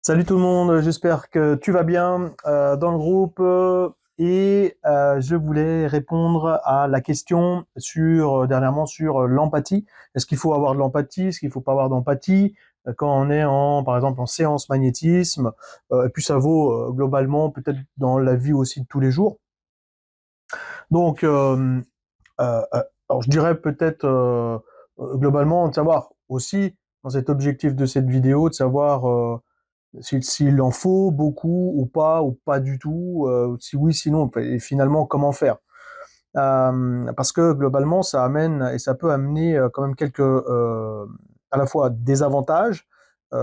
Salut tout le monde, j'espère que tu vas bien dans le groupe je voulais répondre à la question dernièrement sur l'empathie. Est-ce qu'il faut avoir de l'empathie? Est-ce qu'il faut pas avoir d'empathie quand on est par exemple en séance magnétisme? Et puis ça vaut globalement peut-être dans la vie aussi de tous les jours. Donc, alors je dirais peut-être globalement de savoir aussi dans cet objectif de cette vidéo de savoir s'il en faut beaucoup ou pas du tout, si oui, sinon, et finalement, comment faire? Parce que globalement, ça amène et ça peut amener quand même quelques, à la fois des avantages,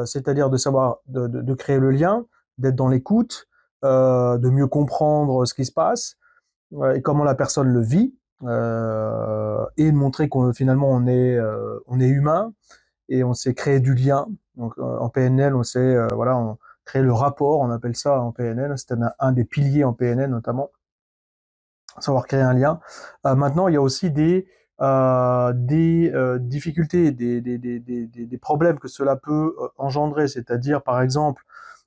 c'est-à-dire de savoir, de créer le lien, d'être dans l'écoute, de mieux comprendre ce qui se passe et comment la personne le vit, et de montrer qu'on finalement on est humain et on sait créer du lien. Donc en PNL, on sait voilà, on crée le rapport, on appelle ça en PNL. C'est un des piliers en PNL notamment, savoir créer un lien. Maintenant, il y a aussi des difficultés, des problèmes que cela peut engendrer. C'est-à-dire, par exemple,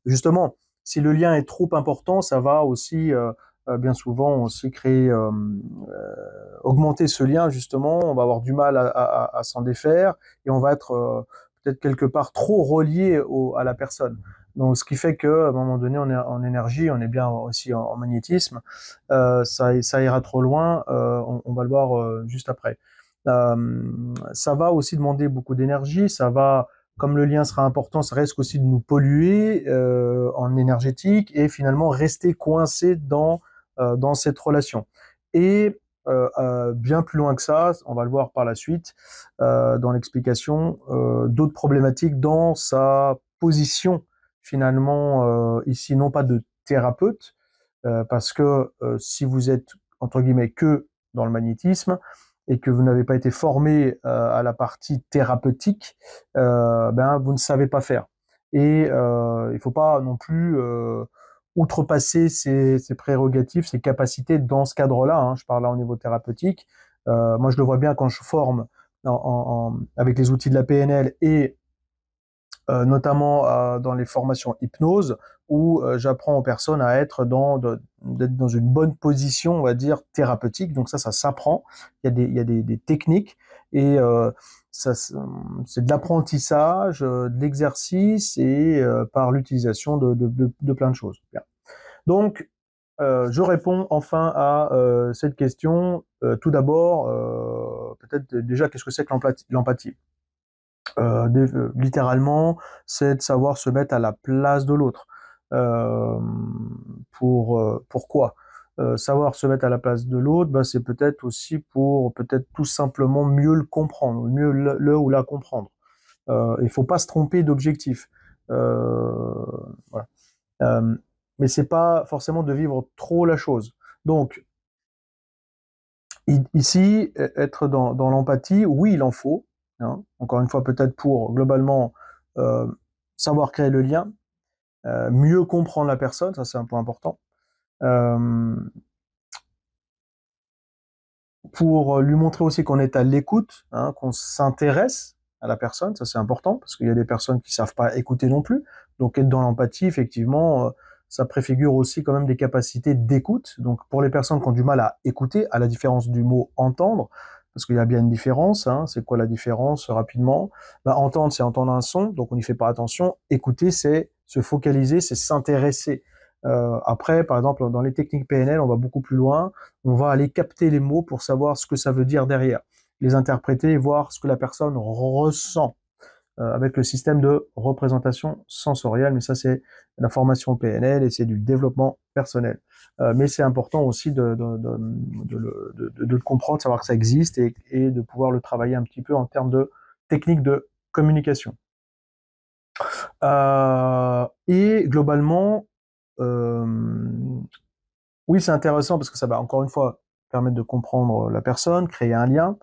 justement, si le lien est trop important, ça va aussi bien souvent aussi créer, augmenter ce lien justement. On va avoir du mal à s'en défaire et on va être peut-être quelque part trop relié à la personne. Donc, ce qui fait que à un moment donné, on est en énergie, on est bien aussi en magnétisme. Ça ira trop loin. On va le voir juste après. Ça va aussi demander beaucoup d'énergie. Ça va, comme le lien sera important, ça risque aussi de nous polluer en énergétique et finalement rester coincé dans cette relation. Et bien plus loin que ça, on va le voir par la suite dans l'explication, d'autres problématiques dans sa position finalement ici, non pas de thérapeute, parce que si vous êtes entre guillemets que dans le magnétisme et que vous n'avez pas été formé à la partie thérapeutique, ben vous ne savez pas faire. Et il faut pas non plus outrepasser ses prérogatives, ses capacités dans ce cadre-là. Hein, je parle là au niveau thérapeutique. Moi, je le vois bien quand je forme avec les outils de la PNL et notamment dans les formations hypnose, où j'apprends aux personnes à être d'être dans une bonne position, on va dire, thérapeutique. Donc ça s'apprend. Il y a des techniques et c'est de l'apprentissage, de l'exercice et par l'utilisation de plein de choses. Bien. Donc, je réponds enfin à cette question. Tout d'abord, peut-être déjà, qu'est-ce que c'est que l'empathie? Littéralement, c'est de savoir se mettre à la place de l'autre. Euh, Pourquoi savoir se mettre à la place de l'autre, bah, c'est peut-être aussi pour peut-être tout simplement mieux le comprendre, mieux le ou la comprendre. Il faut pas se tromper d'objectif. Voilà. Euh, mais c'est pas forcément de vivre trop la chose. Donc ici, être dans l'empathie, oui, il en faut. Hein. Encore une fois, peut-être pour globalement euh, savoir créer le lien, mieux comprendre la personne, ça c'est un point important. Euh, pour lui montrer aussi qu'on est à l'écoute, hein, qu'on s'intéresse à la personne, ça c'est important, parce qu'il y a des personnes qui savent pas écouter non plus. Donc être dans l'empathie, effectivement, ça préfigure aussi quand même des capacités d'écoute. Donc pour les personnes qui ont du mal à écouter, à la différence du mot entendre, parce qu'il y a bien une différence, hein, c'est quoi la différence rapidement? Bah, entendre, c'est entendre un son, donc on n'y fait pas attention. Écouter, c'est se focaliser, c'est s'intéresser. Après, par exemple, dans les techniques PNL, on va beaucoup plus loin. On va aller capter les mots pour savoir ce que ça veut dire derrière, les interpréter et voir ce que la personne ressent avec le système de représentation sensorielle. Mais ça, c'est la formation PNL et c'est du développement personnel. Mais c'est important aussi de le comprendre, de savoir que ça existe et de pouvoir le travailler un petit peu en termes de technique de communication. Et globalement, euh, oui, c'est intéressant parce que ça va encore une fois permettre de comprendre la personne, créer un lien,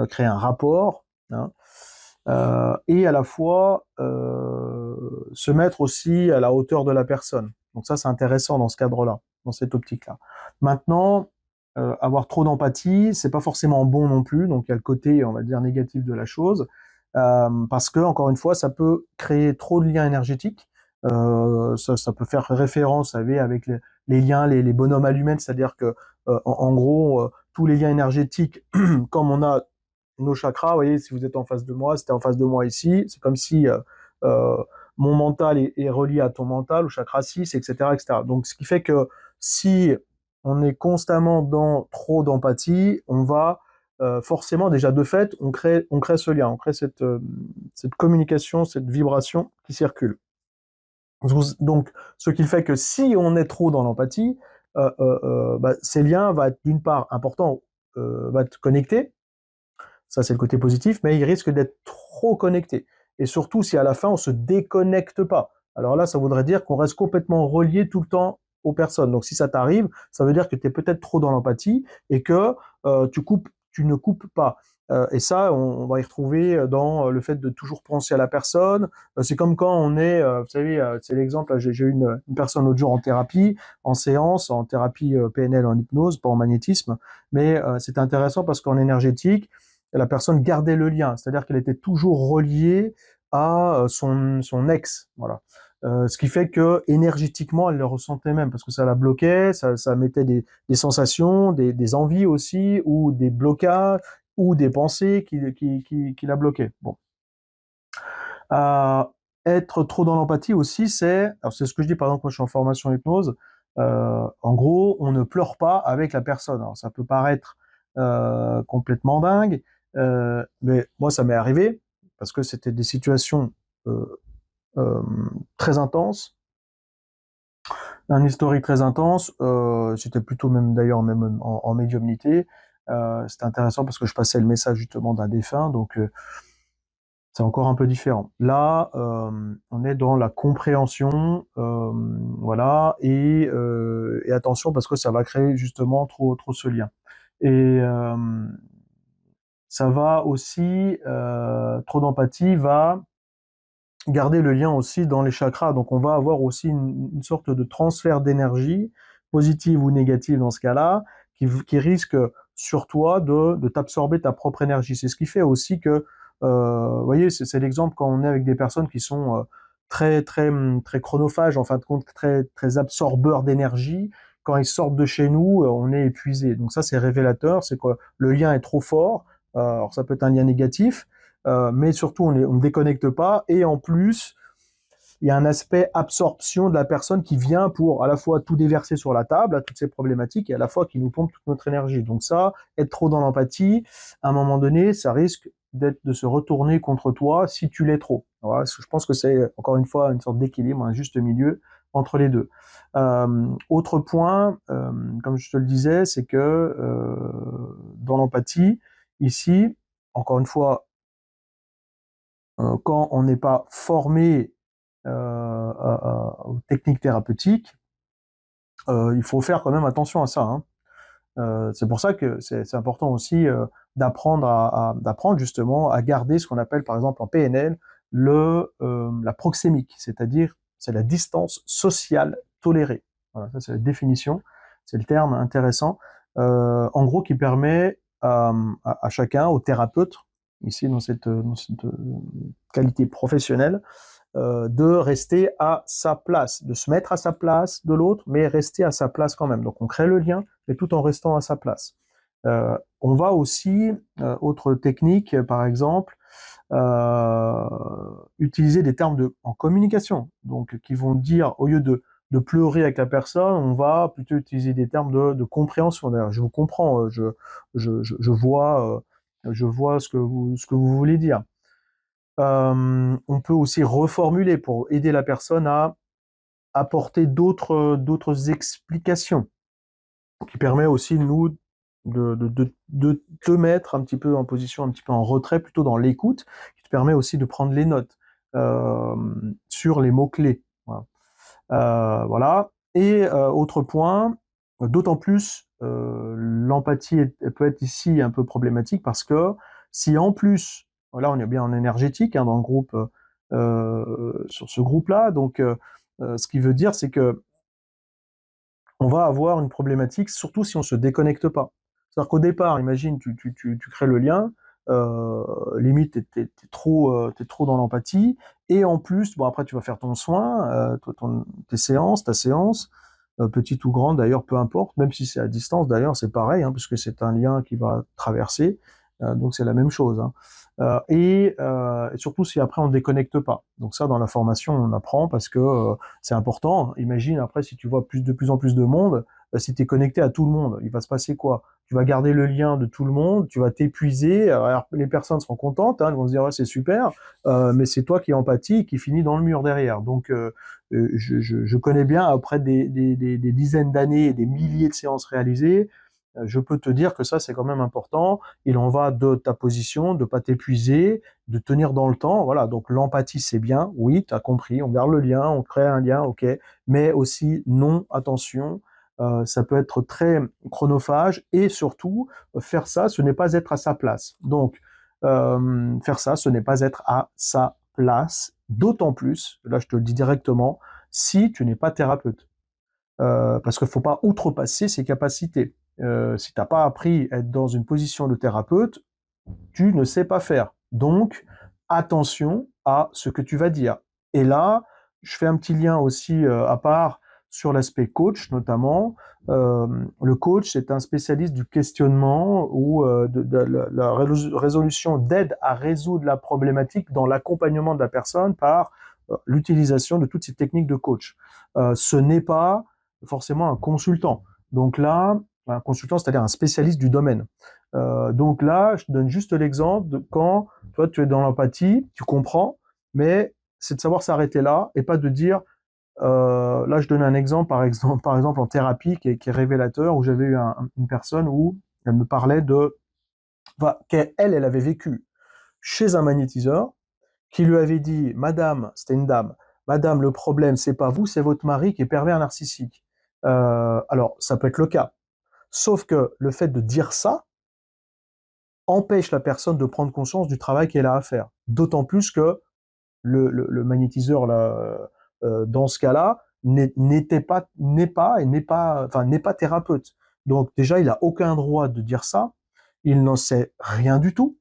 créer un rapport, hein, et à la fois se mettre aussi à la hauteur de la personne. Donc ça, c'est intéressant dans ce cadre-là, dans cette optique-là. Maintenant, avoir trop d'empathie, c'est pas forcément bon non plus. Donc il y a le côté, on va dire, négatif de la chose, parce que encore une fois, ça peut créer trop de liens énergétiques. Ça peut faire référence, vous savez, avec les liens, les bonhommes allumettes, c'est-à-dire que en gros, tous les liens énergétiques, comme on a nos chakras, vous voyez, si vous êtes en face de moi, si t'es en face de moi ici, c'est comme si euh, mon mental est relié à ton mental, au chakra 6, etc., etc. Donc, ce qui fait que si on est constamment dans trop d'empathie, on va forcément, déjà de fait, on crée ce lien, on crée cette communication, cette vibration qui circule. Donc, ce qui fait que si on est trop dans l'empathie, bah, ces liens vont être d'une part importants, va être connectés, ça c'est le côté positif, mais ils risquent d'être trop connectés. Et surtout si à la fin on se déconnecte pas. Alors là, ça voudrait dire qu'on reste complètement relié tout le temps aux personnes. Donc si ça t'arrive, ça veut dire que tu es peut-être trop dans l'empathie et que tu ne coupes pas. Et ça, on va y retrouver dans le fait de toujours penser à la personne. C'est comme quand on est, vous savez, c'est l'exemple, j'ai eu une personne l'autre jour en thérapie, en séance, en thérapie PNL, en hypnose, pas en magnétisme, mais c'est intéressant parce qu'en énergétique, la personne gardait le lien, c'est-à-dire qu'elle était toujours reliée à son ex, voilà. Ce qui fait que énergétiquement, elle le ressentait même parce que ça la bloquait, ça mettait des sensations, des envies aussi, ou des blocages, ou des pensées qui la bloquaient. Bon. Euh, Être trop dans l'empathie aussi, alors c'est ce que je dis par exemple quand je suis en formation hypnose. En gros, on ne pleure pas avec la personne. Alors ça peut paraître complètement dingue, mais moi ça m'est arrivé parce que c'était des situations euh, euh, très intenses, un historique très intense. C'était plutôt même d'ailleurs même en médiumnité. C'était intéressant parce que je passais le message justement d'un défunt, donc c'est encore un peu différent. Là, on est dans la compréhension, voilà, et attention parce que ça va créer justement trop ce lien. Et ça va aussi, trop d'empathie va garder le lien aussi dans les chakras. Donc on va avoir aussi une sorte de transfert d'énergie, positive ou négative dans ce cas-là, qui risque sur toi de t'absorber ta propre énergie. C'est ce qui fait aussi que, vous voyez, c'est l'exemple quand on est avec des personnes qui sont très chronophages, en fin de compte, très absorbeurs d'énergie. Quand ils sortent de chez nous, on est épuisé. Donc ça, c'est révélateur, c'est que le lien est trop fort. Alors ça peut être un lien négatif, mais surtout on ne déconnecte pas, et en plus il y a un aspect absorption de la personne qui vient pour à la fois tout déverser sur la table, à toutes ces problématiques, et à la fois qui nous pompe toute notre énergie. Donc ça, être trop dans l'empathie, à un moment donné, ça risque de se retourner contre toi si tu l'es trop. Voilà, je pense que c'est encore une fois une sorte d'équilibre, un juste milieu entre les deux. Autre point, comme je te le disais, c'est que dans l'empathie, ici, encore une fois, quand on n'est pas formé aux techniques thérapeutiques, il faut faire quand même attention à ça, hein. C'est pour ça que c'est important aussi d'apprendre justement à garder ce qu'on appelle par exemple en PNL la proxémique, c'est-à-dire c'est la distance sociale tolérée. Voilà, ça c'est la définition, c'est le terme intéressant, en gros qui permet à chacun, au thérapeute, ici dans cette qualité professionnelle, de rester à sa place, de se mettre à sa place de l'autre, mais rester à sa place quand même. Donc on crée le lien, mais tout en restant à sa place. On va aussi, autre technique, par exemple, euh, utiliser des termes en communication, donc qui vont dire, au lieu de pleurer avec la personne, on va plutôt utiliser des termes de compréhension. D'ailleurs, je vous comprends, je vois ce que vous voulez dire. On peut aussi reformuler pour aider la personne à apporter d'autres explications, qui permet aussi nous de te mettre un petit peu en position un petit peu en retrait, plutôt dans l'écoute, qui te permet aussi de prendre les notes euh, sur les mots-clés. Voilà. Voilà. Et autre point, d'autant plus l'empathie peut être ici un peu problématique parce que si en plus, là on est bien en énergétique hein, dans le groupe, sur ce groupe-là, donc ce qui veut dire c'est que on va avoir une problématique, surtout si on se déconnecte pas. C'est-à-dire qu'au départ, imagine, tu crées le lien, limite t'es trop dans l'empathie, et en plus, bon après tu vas faire ton soin, tes séances, ta séance, petite ou grande d'ailleurs, peu importe, même si c'est à distance d'ailleurs, c'est pareil, hein, puisque c'est un lien qui va traverser, donc c'est la même chose. Hein. Et surtout si après on ne déconnecte pas. Donc ça, dans la formation, on apprend parce que c'est important. Imagine après si tu vois de plus en plus de monde, si tu es connecté à tout le monde, il va se passer quoi? Tu vas garder le lien de tout le monde, tu vas t'épuiser. Alors, les personnes seront contentes, hein, elles vont se dire ouais, c'est super, mais c'est toi qui empathie qui finit dans le mur derrière. Donc je connais bien après des dizaines d'années et des milliers de séances réalisées, je peux te dire que ça, c'est quand même important. Il en va de ta position, de pas t'épuiser, de tenir dans le temps. Voilà, donc l'empathie, c'est bien. Oui, tu as compris, on garde le lien, on crée un lien, ok. Mais aussi, non, attention, ça peut être très chronophage et surtout, faire ça, ce n'est pas être à sa place. Donc, faire ça, ce n'est pas être à sa place, d'autant plus, là je te le dis directement, si tu n'es pas thérapeute. Parce qu'il ne faut pas outrepasser ses capacités. Si tu n'as pas appris à être dans une position de thérapeute, tu ne sais pas faire. Donc, attention à ce que tu vas dire. Et là, je fais un petit lien aussi à part sur l'aspect coach, notamment. Le coach, c'est un spécialiste du questionnement ou de la résolution d'aide à résoudre la problématique dans l'accompagnement de la personne par l'utilisation de toutes ces techniques de coach. Ce n'est pas forcément un consultant. Donc là, un consultant, c'est-à-dire un spécialiste du domaine. Donc là, je te donne juste l'exemple de quand toi tu es dans l'empathie, tu comprends, mais c'est de savoir s'arrêter là et pas de dire. Là, je donne un exemple, par exemple en thérapie qui est révélateur, où j'avais eu une personne où elle me parlait de, enfin, elle avait vécu chez un magnétiseur qui lui avait dit, Madame, c'était une dame, Madame, le problème c'est pas vous, c'est votre mari qui est pervers narcissique. Alors, ça peut être le cas. Sauf que le fait de dire ça empêche la personne de prendre conscience du travail qu'elle a à faire. D'autant plus que le magnétiseur, là, dans ce cas-là, n'est pas thérapeute. Donc déjà, il a aucun droit de dire ça. Il n'en sait rien du tout.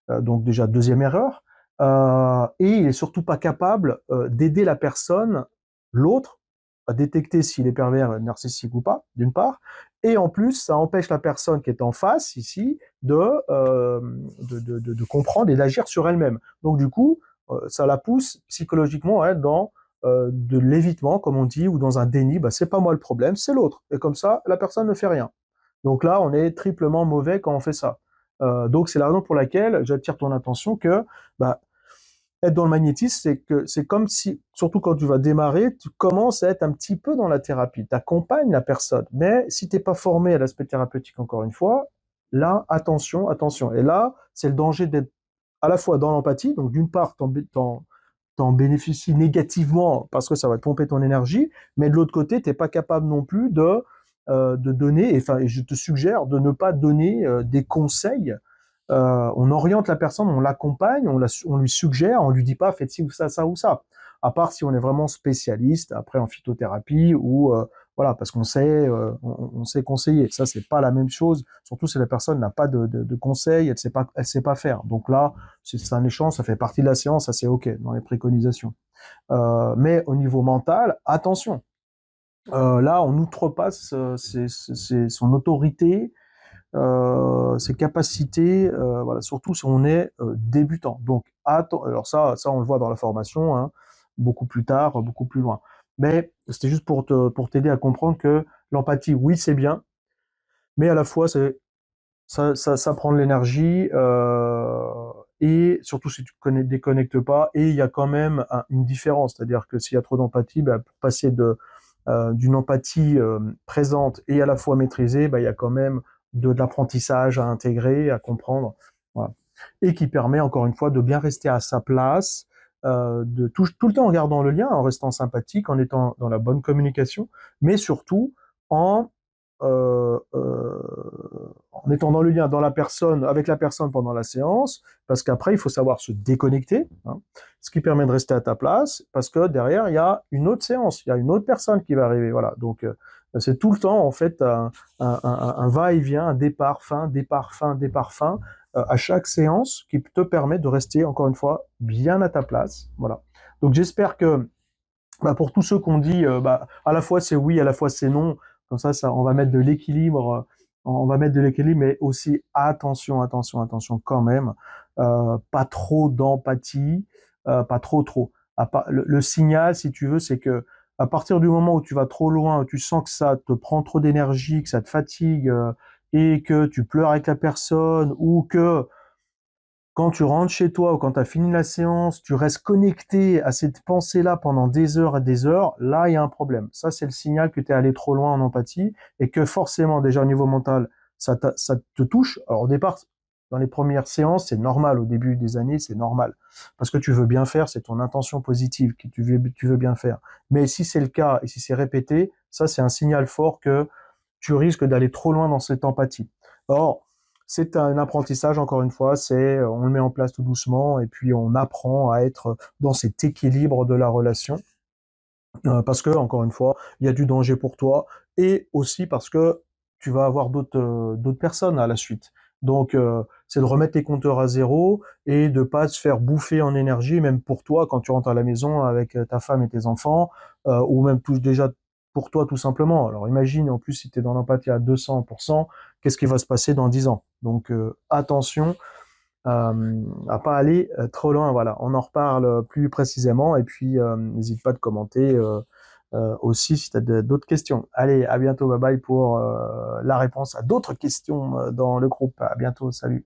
Donc déjà, deuxième erreur. Et il est surtout pas capable d'aider la personne, l'autre, à détecter s'il est pervers, narcissique ou pas, d'une part. Et en plus, ça empêche la personne qui est en face, ici, de comprendre et d'agir sur elle-même. Donc du coup, ça la pousse psychologiquement à être dans de l'évitement, comme on dit, ou dans un déni. Bah, c'est pas moi le problème, c'est l'autre. Et comme ça, la personne ne fait rien. Donc là, on est triplement mauvais quand on fait ça. Donc c'est la raison pour laquelle j'attire ton attention que bah, être dans le magnétisme, c'est que c'est comme si, surtout quand tu vas démarrer, tu commences à être un petit peu dans la thérapie. Tu accompagnes la personne. Mais si tu n'es pas formé à l'aspect thérapeutique, encore une fois, là, attention, attention. Et là, c'est le danger d'être à la fois dans l'empathie, donc d'une part, t'en bénéficies négativement parce que ça va te pomper ton énergie, mais de l'autre côté, t'es pas capable non plus de donner, et je te suggère de ne pas donner des conseils. On oriente la personne, on l'accompagne, on lui suggère, on lui dit pas faites ci ou ça ou ça. À part si on est vraiment spécialiste, après en phytothérapie ou voilà, parce on sait conseiller. Ça c'est pas la même chose. Surtout si la personne n'a pas de conseils, elle sait pas faire. Donc là, c'est un échange, ça fait partie de la séance, ça c'est ok dans les préconisations. Mais au niveau mental, attention. Là, on outrepasse son autorité, ses capacités, voilà, surtout si on est débutant. Donc, alors ça, on le voit dans la formation, hein, beaucoup plus tard, beaucoup plus loin. Mais c'était juste pour t'aider à comprendre que l'empathie, oui, c'est bien, mais à la fois, ça prend de l'énergie, et surtout si tu ne déconnectes pas, et il y a quand même une différence, c'est-à-dire que s'il y a trop d'empathie, bah, pour passer d'une empathie présente et à la fois maîtrisée, bah, il y a quand même de l'apprentissage à intégrer, à comprendre, voilà. Et qui permet encore une fois de bien rester à sa place, de tout le temps en gardant le lien, en restant sympathique, en étant dans la bonne communication, mais surtout en en étant dans le lien dans la personne, avec la personne pendant la séance, parce qu'après, il faut savoir se déconnecter, hein, ce qui permet de rester à ta place, parce que derrière, il y a une autre séance, il y a une autre personne qui va arriver. Voilà. Donc, c'est tout le temps, en fait, un va-et-vient, un départ, fin, départ, fin, départ, fin. à chaque séance qui te permet de rester, encore une fois, bien à ta place. Voilà. Donc j'espère que bah, pour tous ceux qu'on dit bah, à la fois c'est oui, à la fois c'est non, comme ça on va mettre de l'équilibre, on va mettre de l'équilibre, mais aussi attention, attention, attention quand même, pas trop d'empathie, pas trop. Le signal, si tu veux, c'est que à partir du moment où tu vas trop loin, où tu sens que ça te prend trop d'énergie, que ça te fatigue, et que tu pleures avec la personne, ou que quand tu rentres chez toi ou quand tu as fini la séance, tu restes connecté à cette pensée-là pendant des heures et des heures, là, il y a un problème. Ça, c'est le signal que tu es allé trop loin en empathie et que forcément, déjà au niveau mental, ça te touche. Alors au départ, dans les premières séances, c'est normal. Au début des années, c'est normal. Parce que tu veux bien faire, c'est ton intention positive que tu veux bien faire. Mais si c'est le cas et si c'est répété, ça, c'est un signal fort que tu risques d'aller trop loin dans cette empathie. Or, c'est un apprentissage, encore une fois, on le met en place tout doucement et puis on apprend à être dans cet équilibre de la relation parce que, encore une fois, il y a du danger pour toi et aussi parce que tu vas avoir d'autres personnes à la suite. Donc, c'est de remettre tes compteurs à zéro et de pas se faire bouffer en énergie, même pour toi quand tu rentres à la maison avec ta femme et tes enfants, ou même déjà pour toi tout simplement. Alors imagine en plus si tu es dans l'empathie à 200%, qu'est-ce qui va se passer dans 10 ans? Donc attention à pas aller trop loin. Voilà, on en reparle plus précisément et puis n'hésite pas de commenter aussi si tu as d'autres questions. Allez, à bientôt, bye bye pour la réponse à d'autres questions dans le groupe. À bientôt, salut.